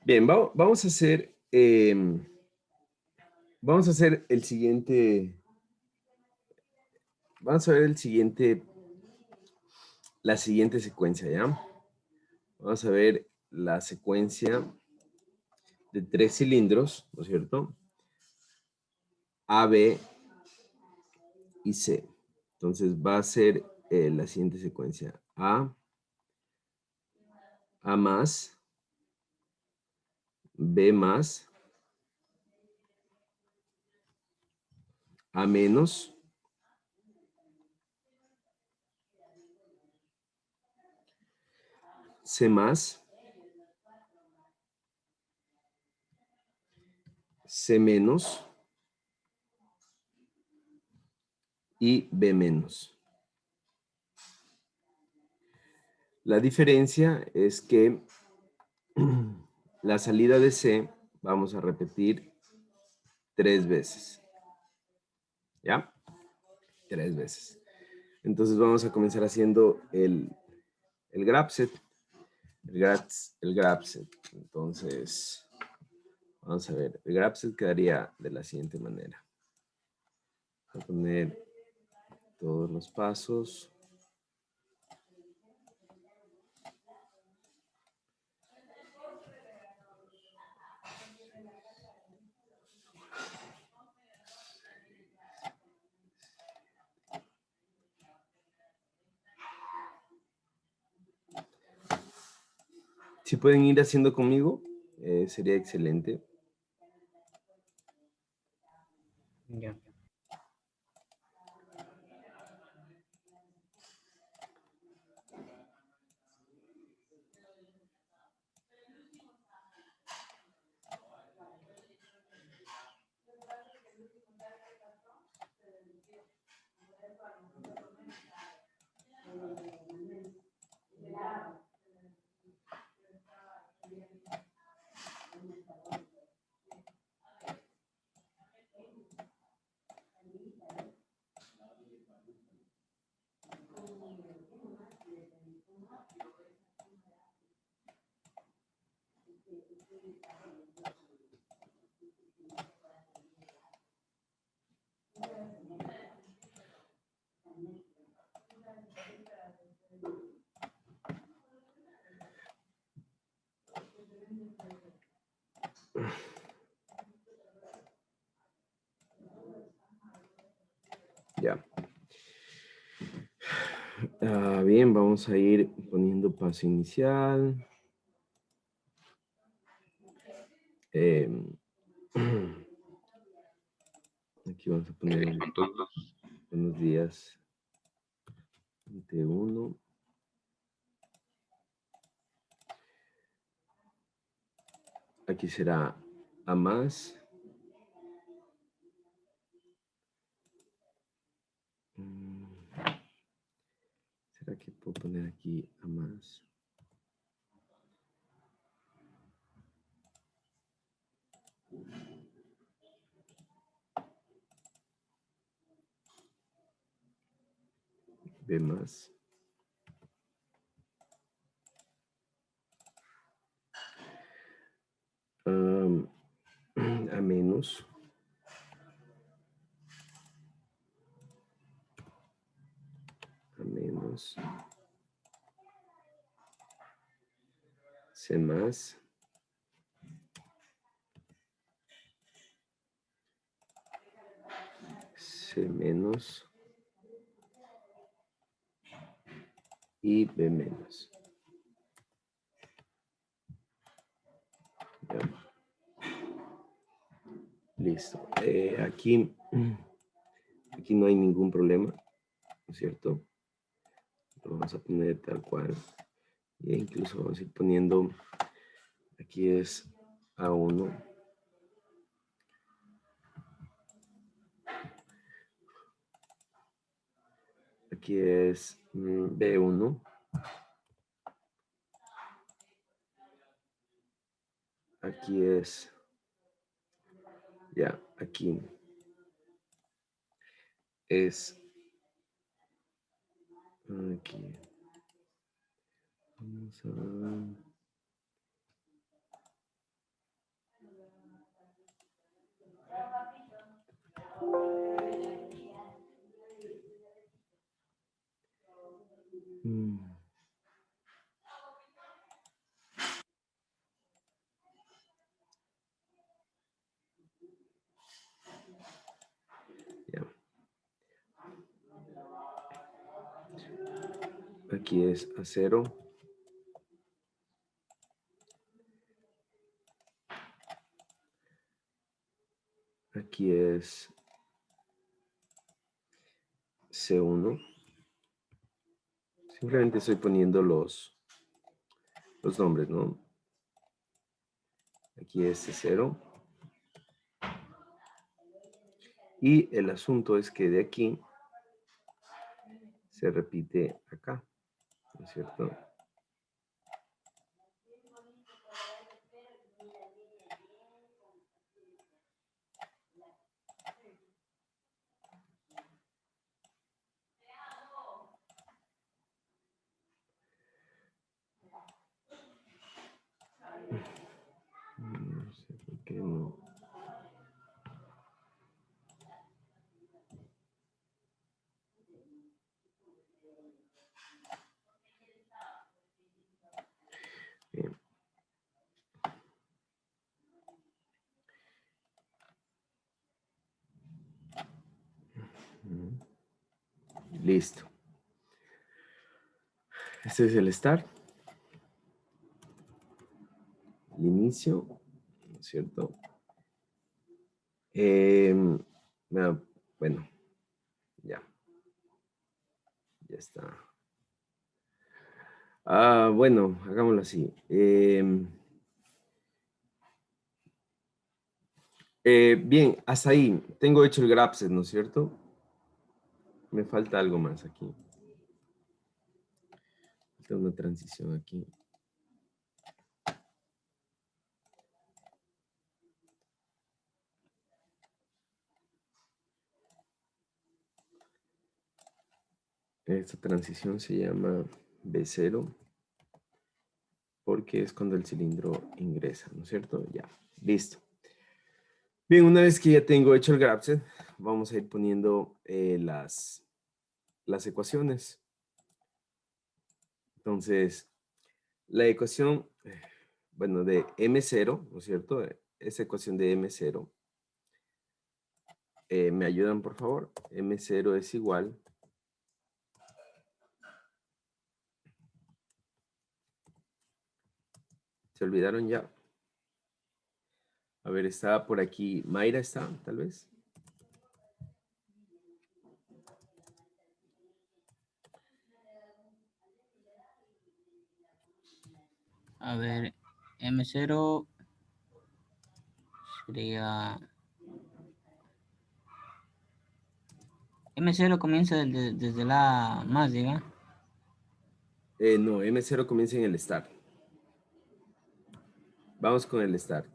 Bien, vamos a hacer el siguiente, vamos a ver la siguiente secuencia, ¿ya? Vamos a ver la secuencia de 3 cilindros, ¿no es cierto? A, B y C. Entonces va a ser la siguiente secuencia. A más, B más, A menos, C más, C menos y B menos. La diferencia es que la salida de C vamos a repetir 3 veces. ¿Ya? 3 veces. Entonces vamos a comenzar haciendo el grab set. El grab set. Entonces, vamos a ver. El grab set quedaría de la siguiente manera. Voy a poner todos los pasos. Si pueden ir haciendo conmigo, sería excelente. Ya. Ya. Bien, vamos a ir poniendo paso inicial. Aquí vamos a poner unos días de 1. Aquí será A más. ¿Será que puedo poner aquí A más? B más. A menos. A menos. C más. C menos. Y B menos. Ya. Listo. Aquí no hay ningún problema, ¿no es cierto? Lo vamos a poner tal cual. E incluso vamos a ir poniendo, aquí es A1. Aquí es B1. Aquí es, ya, aquí es, aquí. Vamos a, Ya. Aquí es A0. Aquí es C1. Simplemente estoy poniendo los nombres, ¿no? Aquí es C0. Y el asunto es que de aquí se repite acá, ¿no es cierto? No sé por qué no. Bien. Listo. Este es el start. El inicio, ¿no es cierto? Bueno, ya. Ya está. Bueno, hagámoslo así. Bien, hasta ahí. Tengo hecho el grapset, ¿no es cierto? Me falta algo más aquí. Falta una transición aquí. Esta transición se llama B0 porque es cuando el cilindro ingresa, ¿no es cierto? Ya, listo. Bien, una vez que ya tengo hecho el grapset, vamos a ir poniendo las ecuaciones. Entonces, la ecuación, bueno, de M0, ¿no es cierto? Esa ecuación de M0. ¿Me ayudan, por favor? M0 es igual. ¿Se olvidaron ya? A ver, está por aquí. Mayra está, tal vez. A ver, M0 sería... M0 comienza desde la más, diga. No, M0 comienza en el start. Vamos con el start.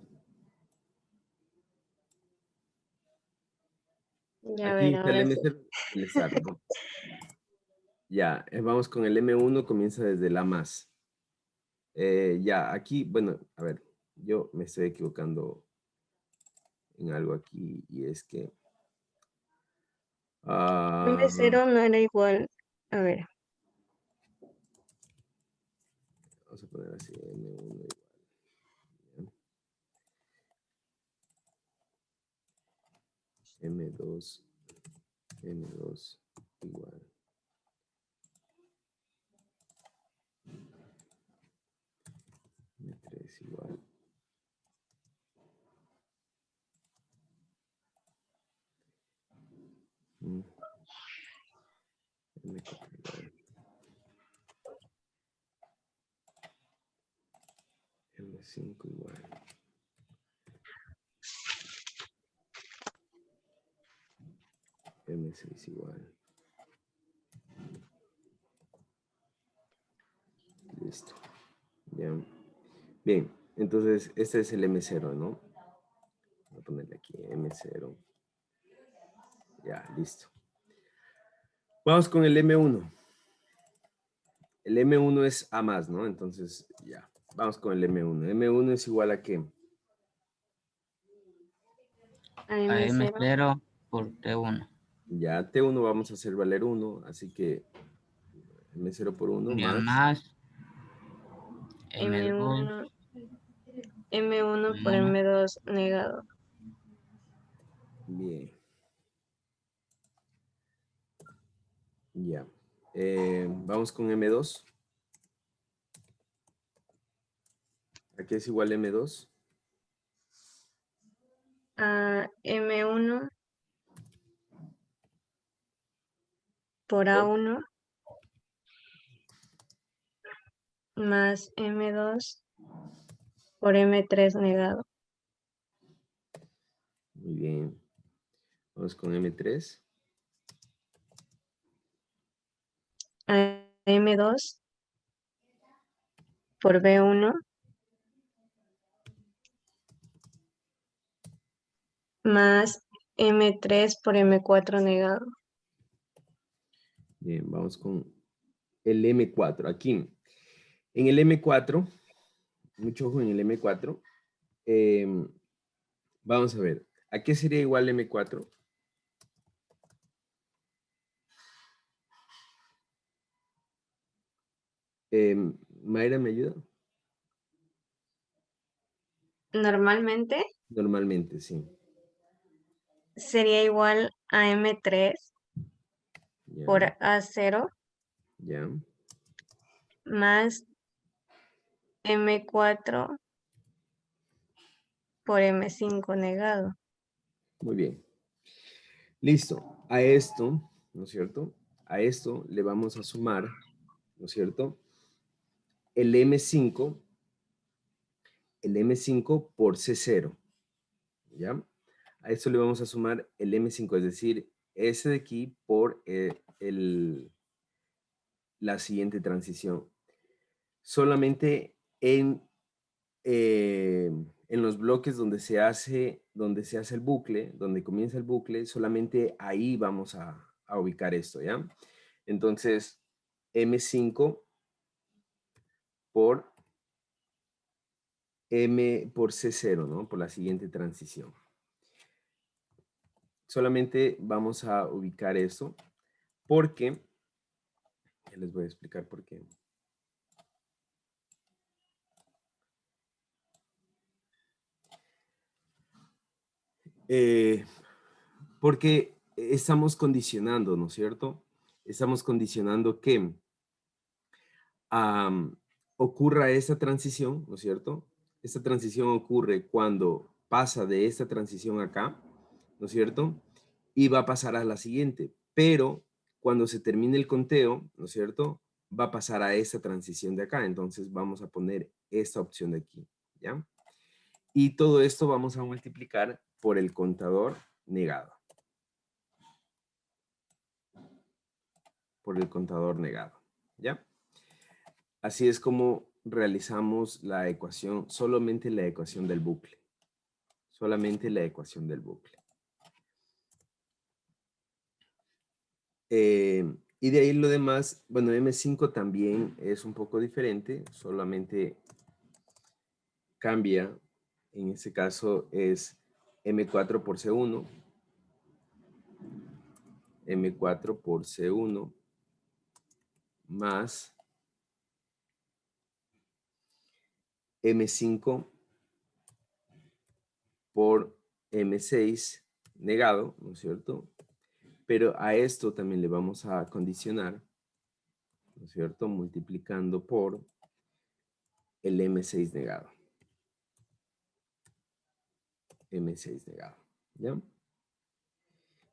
Ya, a Aquí ver, está el ahora sí. M0, el start, ¿no? Ya, vamos con el M1, comienza desde la más. Ya, aquí, bueno, a ver, yo me estoy equivocando en algo aquí y es que... M0 no era igual. A ver, vamos a poner así, M1 igual. M2, M2 igual. M3 igual. M4 igual. M5 igual. M6 igual. Listo. Ya. Bien, entonces este es el M0, ¿no? Voy a ponerle aquí M0. Ya, listo. Vamos con el M1. El M1 es A más, ¿no? Entonces, ya. Vamos con el M1. M1 es igual a qué? a A M0. M0 por T1. Ya T1 vamos a hacer valer 1, así que M0 por 1 Ya más. más M2, M1, M1 por M1, M2 negado. Bien. Ya. Vamos con M2. Aquí es igual a M2. A M1 por Por. A1 más M2 por M3 negado. Muy bien. Vamos con M3. A M2 por B1 más M3 por M4 negado. Bien, vamos con el M4. Aquí, en el M4, mucho ojo en el M4. Vamos a ver, ¿a qué sería igual M4? Mayra, ¿me ayuda? Normalmente Normalmente, sí. sería igual a M3 Ya, por A0 ya. más M4 por M5 negado. Muy bien. Listo. A esto, ¿no es cierto? A esto le vamos a sumar, ¿no es cierto? El M5 por C0, ¿ya? A esto le vamos a sumar el M5, es decir, ese de aquí por la siguiente transición. Solamente en los bloques donde se hace el bucle, donde comienza el bucle, solamente ahí vamos a ubicar esto, ¿ya? Entonces, M5 por M por C0, ¿no? Por la siguiente transición. Solamente vamos a ubicar eso porque, ya les voy a explicar por qué. Porque estamos condicionando, ¿no es cierto? Estamos condicionando que ocurra esta transición, ¿no es cierto? Esta transición ocurre cuando pasa de esta transición acá, ¿no es cierto? Y va a pasar a la siguiente, pero cuando se termine el conteo, ¿no es cierto? Va a pasar a esta transición de acá, entonces vamos a poner esta opción de aquí, ¿ya? Y todo esto vamos a multiplicar por el contador negado. Por el contador negado, ¿ya? Así es como realizamos la ecuación, solamente la ecuación del bucle. Solamente la ecuación del bucle. Y de ahí lo demás, bueno, M5 también es un poco diferente, solamente cambia, en este caso es M4 por C1, M4 por C1 más M5 por M6 negado, ¿no es cierto? Pero a esto también le vamos a condicionar, ¿no es cierto? Multiplicando por el M6 negado. M6 negado, ¿ya?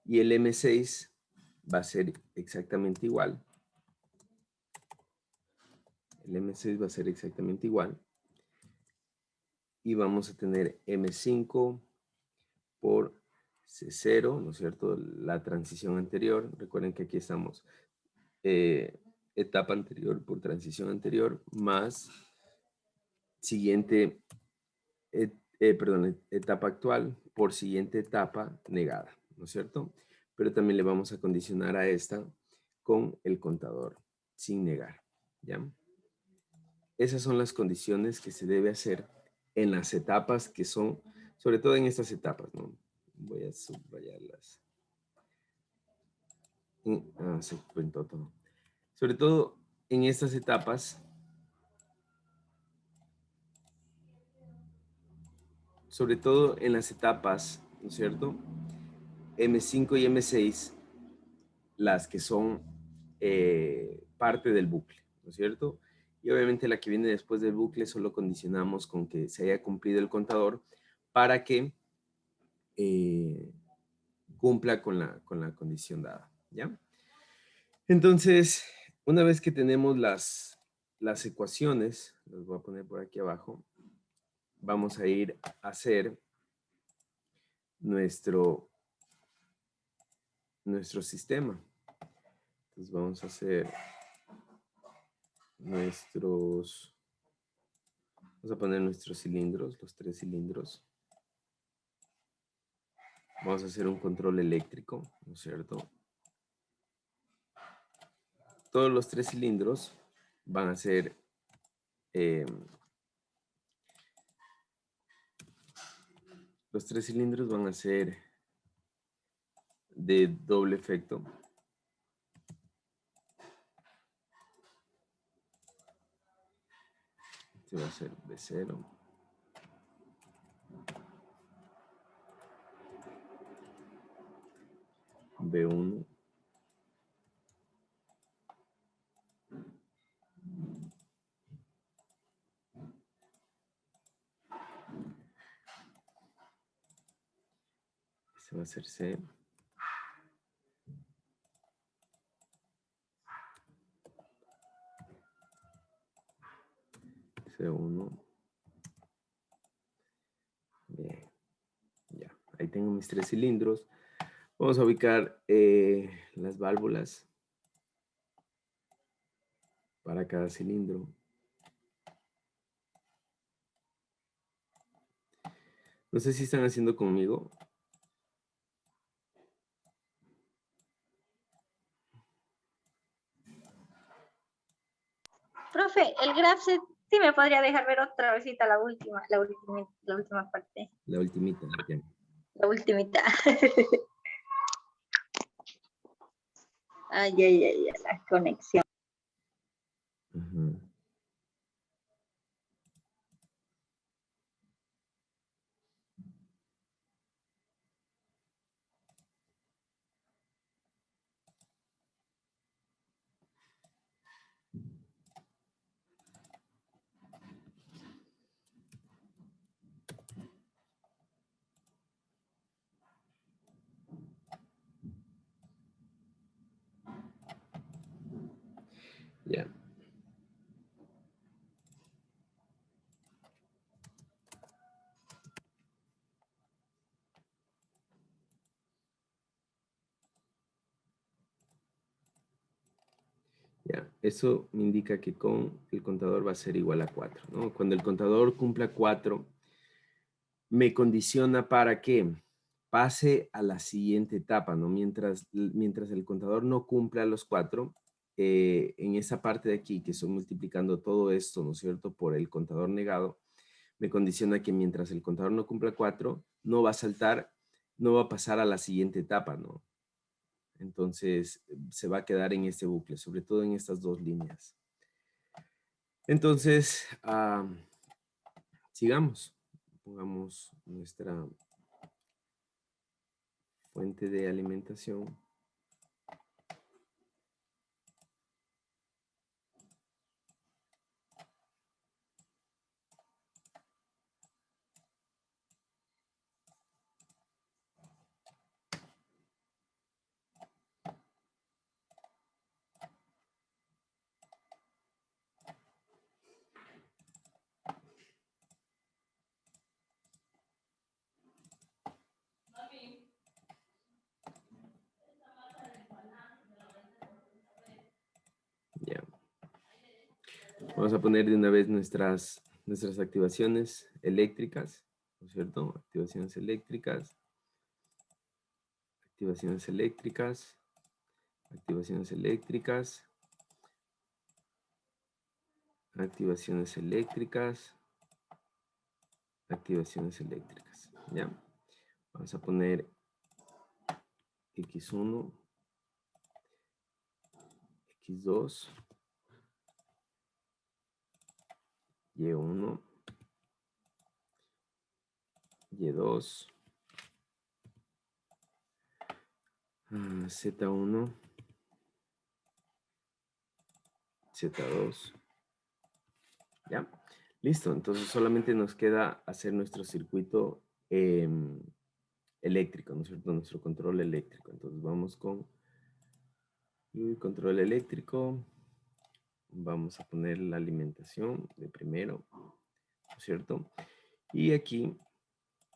Y el M6 va a ser exactamente igual. El M6 va a ser exactamente igual. Y vamos a tener M5 por C0, ¿no es cierto? La transición anterior. Recuerden que aquí estamos etapa anterior por transición anterior más siguiente, etapa actual por siguiente etapa negada, ¿no es cierto? Pero también le vamos a condicionar a esta con el contador sin negar, ¿ya? Esas son las condiciones que se debe hacer en las etapas que son, sobre todo en estas etapas, ¿no? Voy a subrayarlas. Se cuentó todo. Sobre todo en estas etapas, sobre todo en las etapas, ¿no es cierto? M5 y M6, las que son parte del bucle, ¿no es cierto? Y obviamente la que viene después del bucle solo condicionamos con que se haya cumplido el contador para que cumpla con la condición dada, ¿ya? Entonces, una vez que tenemos las ecuaciones, las voy a poner por aquí abajo, vamos a ir a hacer nuestro sistema. Entonces vamos a hacer vamos a poner nuestros cilindros, los 3 cilindros. Vamos a hacer un control eléctrico, ¿no es cierto? Todos los 3 cilindros van a ser los 3 cilindros van a ser de doble efecto. Este va a ser B0. B1. Este va a ser C. C1. Bien. Ya. Ahí tengo mis 3 cilindros. Vamos a ubicar las válvulas para cada cilindro. No sé si están haciendo conmigo. Profe, el graph sí me podría dejar ver otra vezita la última parte. La ultimita. Ya. La ultimita. Ay, la conexión. Ajá. Ya. Ya, eso me indica que con el contador va a ser igual a 4, ¿no? Cuando el contador cumpla 4, me condiciona para que pase a la siguiente etapa, ¿no? Mientras el contador no cumpla los 4, en esa parte de aquí, que estoy multiplicando todo esto, ¿no es cierto?, por el contador negado, me condiciona que mientras el contador no cumpla 4, no va a saltar, no va a pasar a la siguiente etapa, ¿no? Entonces, se va a quedar en este bucle, sobre todo en estas dos líneas. Entonces, sigamos. Pongamos nuestra fuente de alimentación. Ya. Vamos a poner de una vez nuestras activaciones eléctricas, ¿no es cierto? Activaciones eléctricas, activaciones eléctricas, activaciones eléctricas, activaciones eléctricas, activaciones eléctricas. ¿Ya? Vamos a poner X1, X2, Y1, Y2, Z1, Z2. ¿Ya? Listo, entonces solamente nos queda hacer nuestro circuito eléctrico, ¿no es cierto? Nuestro control eléctrico. Entonces vamos con el control eléctrico. Vamos a poner la alimentación de primero, ¿no es cierto? Y aquí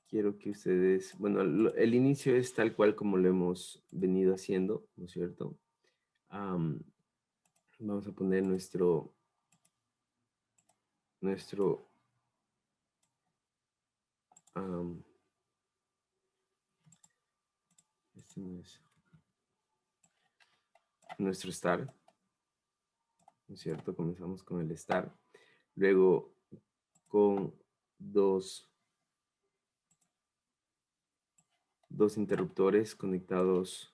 quiero que ustedes, bueno, el inicio es tal cual como lo hemos venido haciendo, ¿no es cierto? Vamos a poner nuestro este no es nuestro start, ¿no es cierto? Comenzamos con el start. Luego con dos interruptores conectados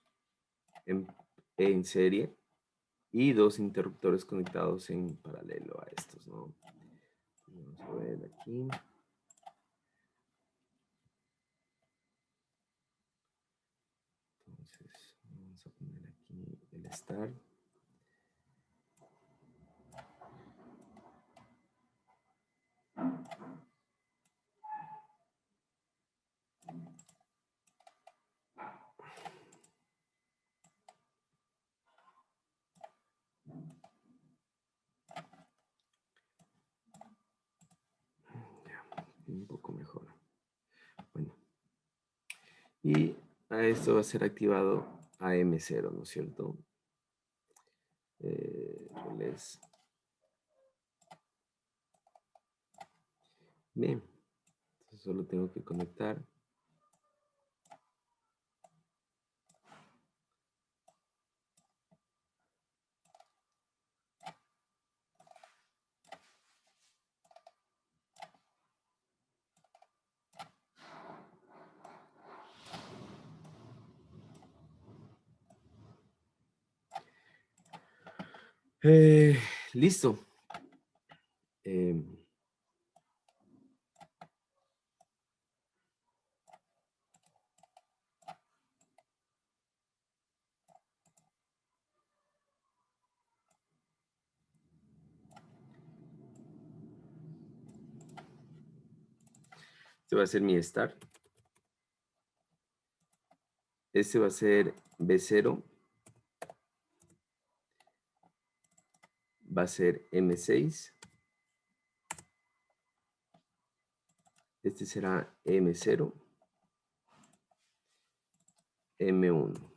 en serie y dos interruptores conectados en paralelo a estos, ¿no? Vamos a ver aquí. Entonces, vamos a poner aquí el start. Un poco mejor. Bueno. Y a esto va a ser activado a M0, ¿no es cierto? Relés. Bien. Entonces solo tengo que conectar. Listo. Este va a ser mi start. Este va a ser B0. Va a ser M6. Este será M0. M1.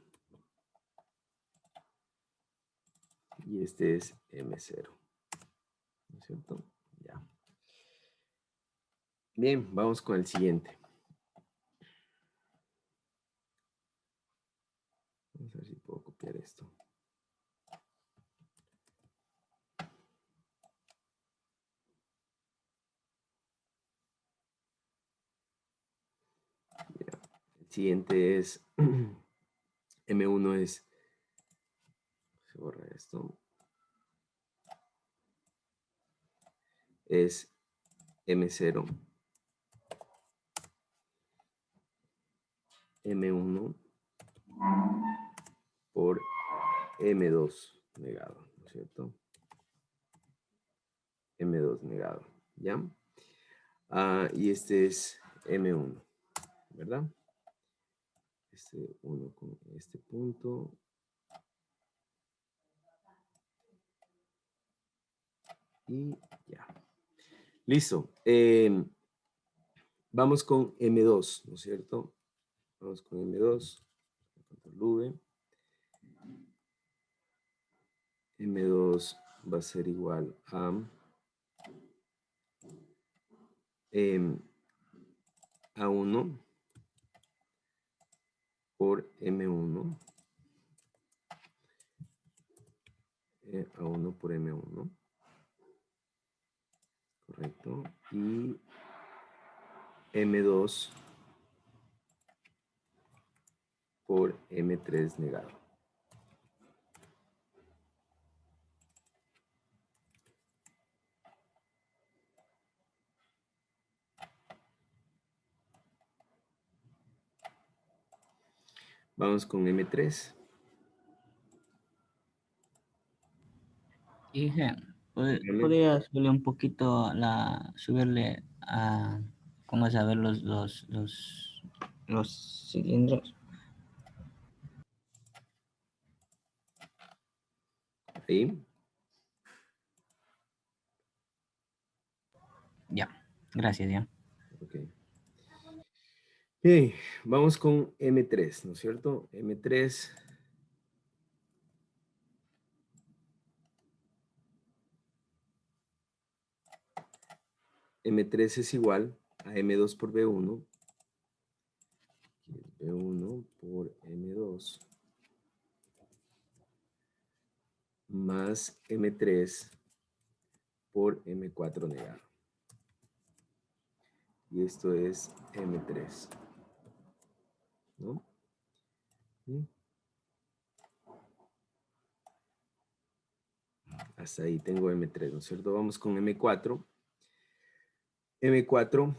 Y este es M0. ¿No es cierto? Ya. Bien, vamos con el siguiente. Vamos a ver si puedo copiar esto. Ya. El siguiente es M1 es, se borra esto, es M0, M1 por M2 negado, ¿no es cierto? M2 negado, ¿ya? Y este es M1, ¿verdad? Este 1 con este punto. Y ya. Listo. Vamos con M2, ¿no es cierto? Vamos con M2. Control V. M2 va a ser igual a A1 por M1. A1 por M1. Correcto. Y M2 por M3 negado. Vamos con M3. Dije, Dígame. podría subirle un poquito subirle a, ¿cómo es? A ver los cilindros. Ahí. Ya, gracias, ya. Ok. Ok, vamos con M3, ¿no es cierto? M3. M3 es igual a M2 por B1. B1 por M2 más M3 por M4 negado. Y esto es M3. ¿No? Bien. Hasta ahí tengo M3, ¿no es cierto? Vamos con M4. M4,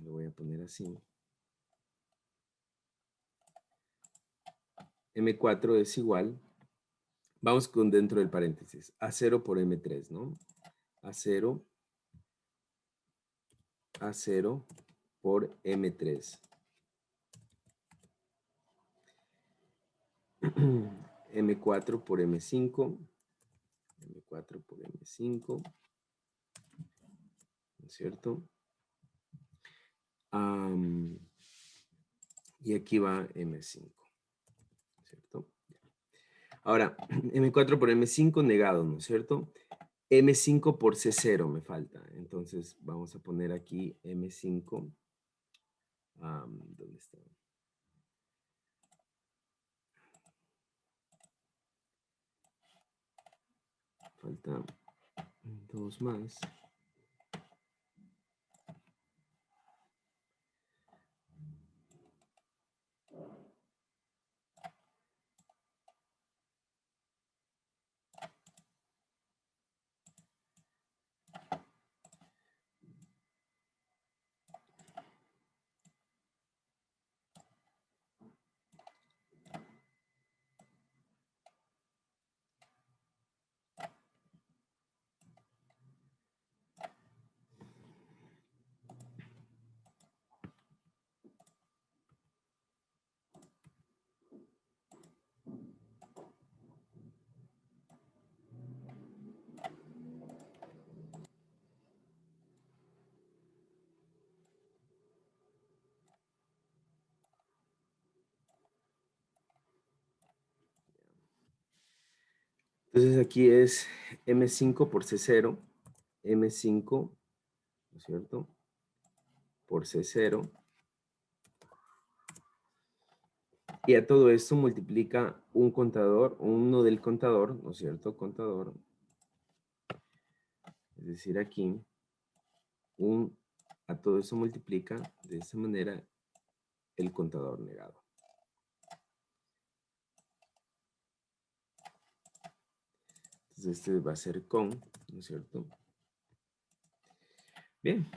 lo voy a poner así. M4 es igual, vamos con dentro del paréntesis, A0 por M3, ¿no? A0 por M3. M4 por M5. M4 por M5. ¿No es cierto? Y aquí va M5. ¿Cierto? Ahora, M4 por M5 negado, ¿no es cierto? M5 por C0 me falta. Entonces vamos a poner aquí M5. ¿Dónde está? Falta dos más. Entonces aquí es M5 por C0. M5, ¿no es cierto? Por C0. Y a todo esto multiplica un contador, uno del contador, ¿no es cierto? Contador. Es decir, aquí, a todo eso multiplica de esta manera el contador negado. Entonces este va a ser con, ¿no es cierto? Bien.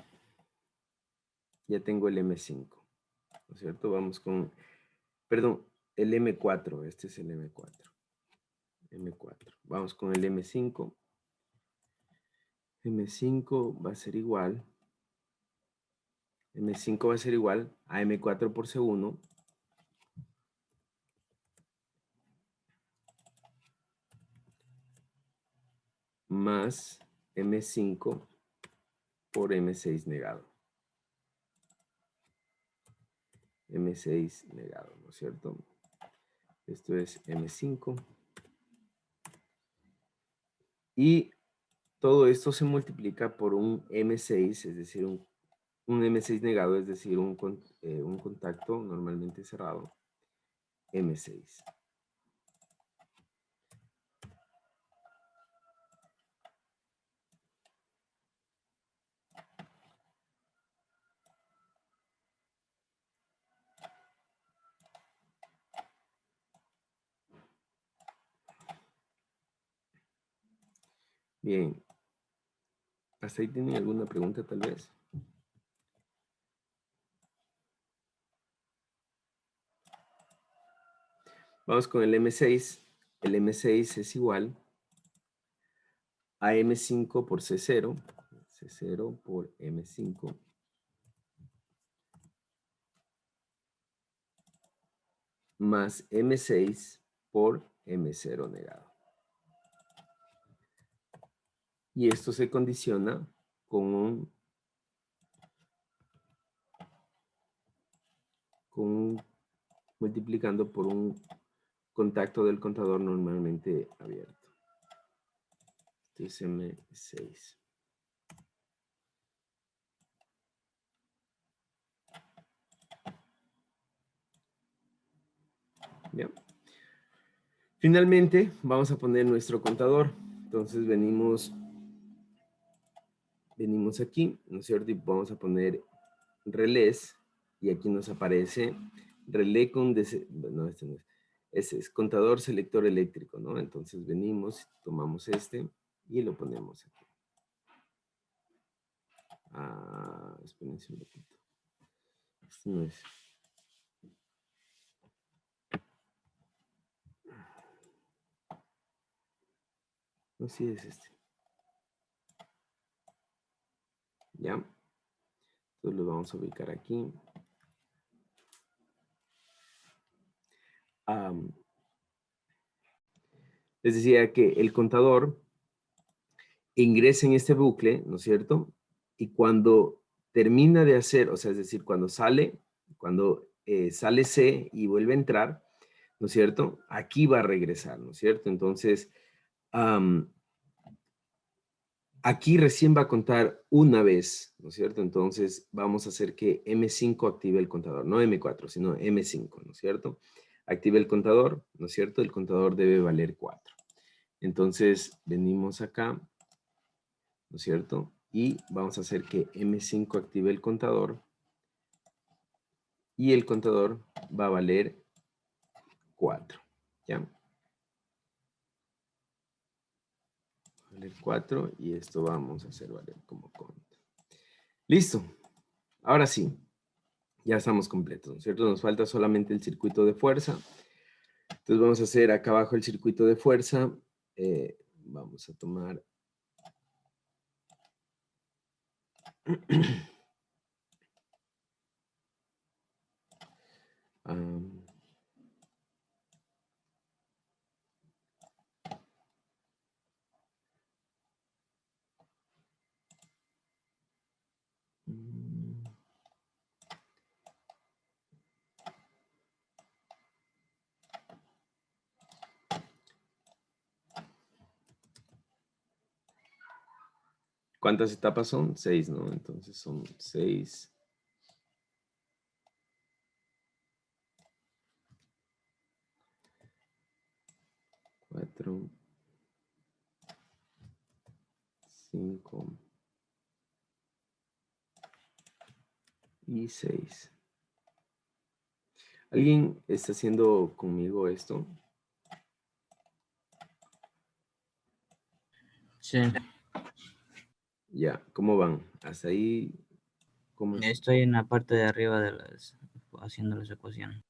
Ya tengo el M5, ¿no es cierto? Vamos con, perdón, el M4. Este es el M4. M4. Vamos con el M5. M5 va a ser igual. M5 va a ser igual a M4 por C1 más M5 por M6 negado. M6 negado, ¿no es cierto? Esto es M5. Y todo esto se multiplica por un M6, es decir, un M6 negado, es decir, un contacto normalmente cerrado, M6. Bien. ¿Hasta ahí tienen alguna pregunta tal vez? Vamos con el M6. El M6 es igual a M5 por C0. C0 por M5. Más M6 por M0 negado. Y esto se condiciona con multiplicando por un contacto del contador normalmente abierto. Este es M6. Bien. Finalmente, vamos a poner nuestro contador. Entonces venimos aquí, ¿no es cierto? Y vamos a poner relés. Y aquí nos aparece relé con... No, este no es. Ese es contador selector eléctrico, ¿no? Entonces venimos, tomamos este y lo ponemos aquí. Espérense un poquito. Este no es. No, sí es este. ¿Ya? Entonces lo vamos a ubicar aquí. Les decía que el contador ingresa en este bucle, ¿no es cierto? Y cuando termina de hacer, o sea, es decir, cuando sale C y vuelve a entrar, ¿no es cierto? Aquí va a regresar, ¿no es cierto? Entonces, aquí recién va a contar una vez, ¿no es cierto? Entonces, vamos a hacer que M5 active el contador, no M4, sino M5, ¿no es cierto? Active el contador, ¿no es cierto? El contador debe valer 4. Entonces, venimos acá, ¿no es cierto? Y vamos a hacer que M5 active el contador. Y el contador va a valer 4. ¿Ya? Va a valer 4 y esto vamos a hacer valer como contra. Listo. Ahora sí. Ya estamos completos, ¿no es cierto? Nos falta solamente el circuito de fuerza. Entonces vamos a hacer acá abajo el circuito de fuerza. Vamos a tomar... ¿Cuántas etapas son? 6, ¿no? Entonces son 6. 4, 5 y 6. ¿Alguien está haciendo conmigo esto? Sí, Ya, ¿cómo van? Hasta ahí, ¿cómo? estoy en la parte de arriba de haciendo las ecuaciones.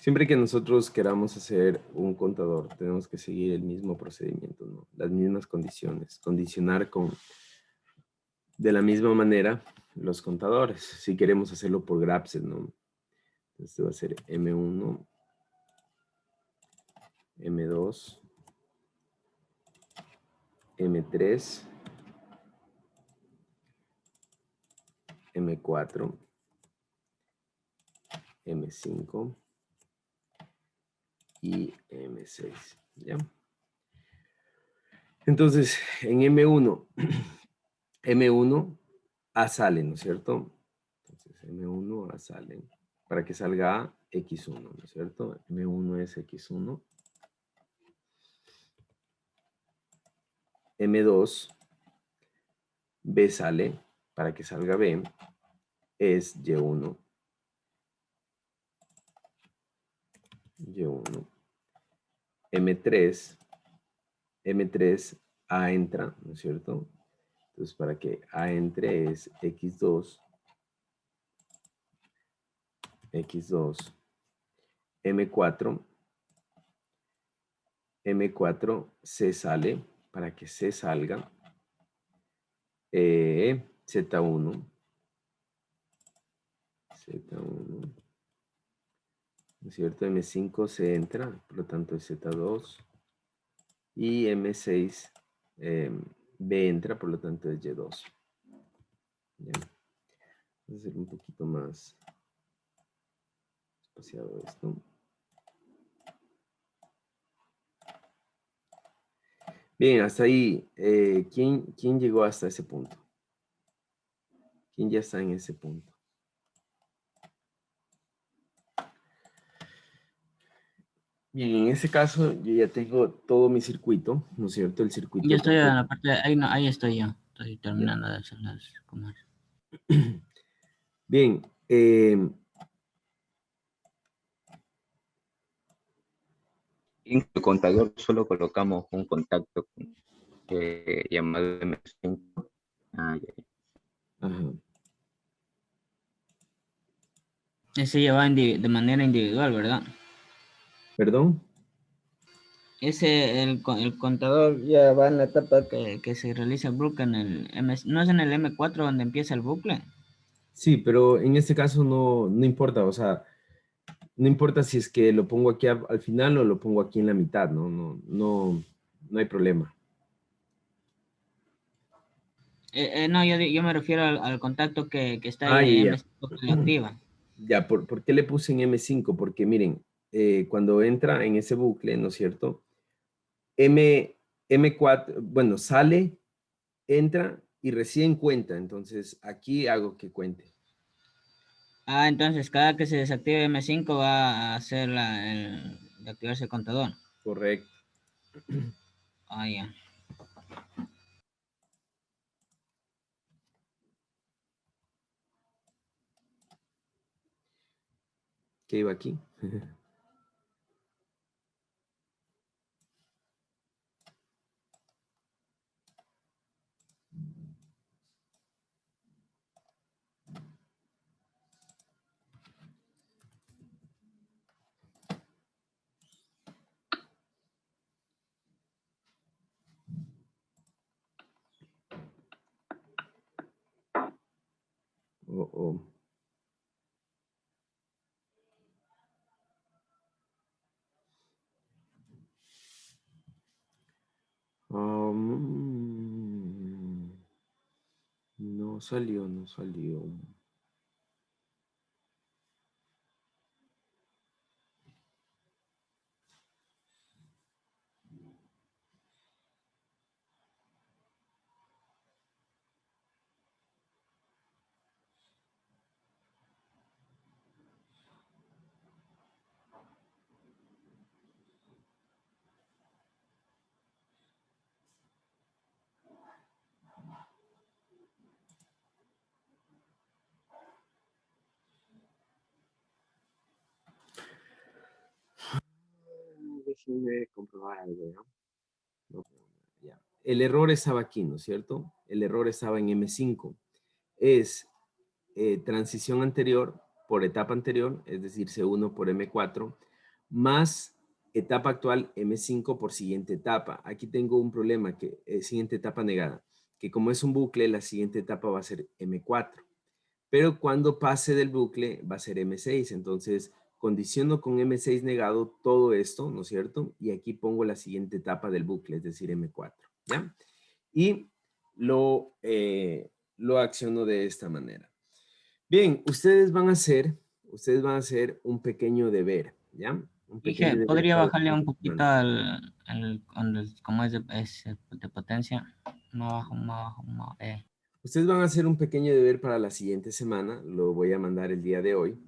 Siempre que nosotros queramos hacer un contador, tenemos que seguir el mismo procedimiento, ¿no? Las mismas condiciones. Condicionar de la misma manera los contadores. Si queremos hacerlo por Grapset, ¿no? Este va a ser M1, M2, M3, M4, M5 y M6, ¿ya? Entonces, en M1, M1 A sale, ¿no es cierto? Entonces, M1 A sale. Para que salga A, X1, ¿no es cierto? M1 es X1. M2, B sale. Para que salga B, es Y1. Y1, M3, M3, A entra, ¿no es cierto? Entonces, para que A entre es X2, X2, M4, M4, C sale, para que C salga, Z1, Z1, ¿no es cierto? M5 se entra, por lo tanto es Z2, y M6, B entra, por lo tanto es Y2. ¿Ya? Voy a hacer un poquito más espaciado esto. Bien, hasta ahí. ¿Quién llegó hasta ese punto? ¿Quién ya está en ese punto? Bien, en ese caso yo ya tengo todo mi circuito, ¿no es cierto? El circuito Yo estoy en completo. la parte, ahí, no, ahí estoy yo. Estoy Ya. terminando de hacer las comas. Bien, En el contador solo colocamos un contacto llamado M5. ajá. Ese ya va de manera individual, ¿verdad? ¿Perdón? Ese, el contador ya va en la etapa que se realiza el bucle en el M, ¿no es en el M4 donde empieza el bucle? Sí, pero en este caso no importa, o sea, no importa si es que lo pongo aquí al final o lo pongo aquí en la mitad, no hay problema. No, yo me refiero al contacto que está ahí Ah, en ya, M5 que lo activa. ya. ¿Por qué le puse en M5? Porque miren, cuando entra en ese bucle, ¿no es cierto? M4, bueno, sale, entra y recién cuenta. Entonces, aquí hago que cuente. Ah, entonces cada que se desactive M5 va a hacer de activarse el contador. Correcto. Ah, ya. ¿Qué iba aquí? Oh, oh. No salió. Déjenme comprobar algo, ¿ya? No, ya. El error estaba aquí, ¿no es cierto? El error estaba en M5. Es transición anterior por etapa anterior, es decir, C1 por M4, más etapa actual M5 por siguiente etapa. Aquí tengo un problema, que siguiente etapa negada, que como es un bucle, la siguiente etapa va a ser M4. Pero cuando pase del bucle va a ser M6, entonces condiciono con M6 negado todo esto, ¿no es cierto? Y aquí pongo la siguiente etapa del bucle, es decir, M4, ¿ya? Y lo acciono de esta manera. Bien, ustedes van a hacer un pequeño deber, ¿ya? Un pequeño Dije, deber podría para la bajarle un siguiente poquito semana. como es de potencia. Más bajo, Ustedes van a hacer un pequeño deber para la siguiente semana, lo voy a mandar el día de hoy,